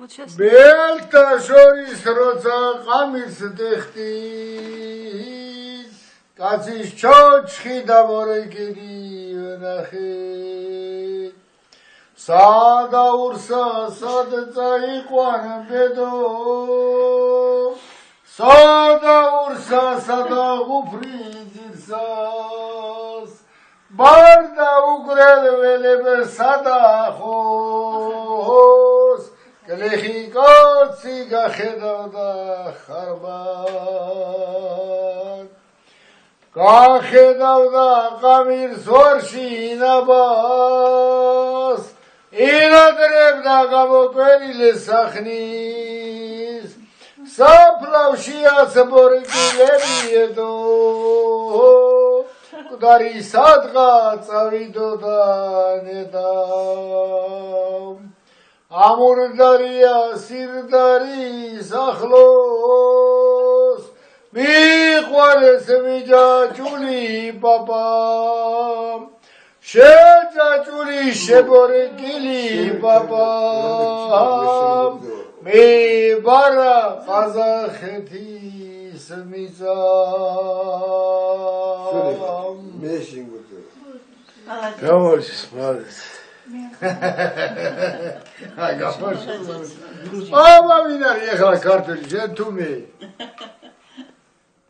ბელთა შორის როცა ყამის დეხტის კაცის ჩოჩხი და მორეკირი ვნახე სადაურსა სად წაიყვან ბედო სადაურსა სადაღუფრი ძირსას ბარდა უგრელ ველებ სადახოს გლეხი კაცი გახედავდა ხარბად გახედავდა ყამირს ვარში ინაბას ინადრებდა გამოკვერილ სახნის საფლავშიაც მორიგილები ედო მკვდარი სადღა წავიდოდა ნედავ ამურდარია სირდარის ახლოს მიყვანეს მიჯაჭული პაპა შეჯაჭული შებორეკილი პაპა მიბარა ყაზახეთის მიწა გამარჯოს მალეთ აი გამარჯოს აბა ვინ არის ახლა ქართველი შენ თუ მე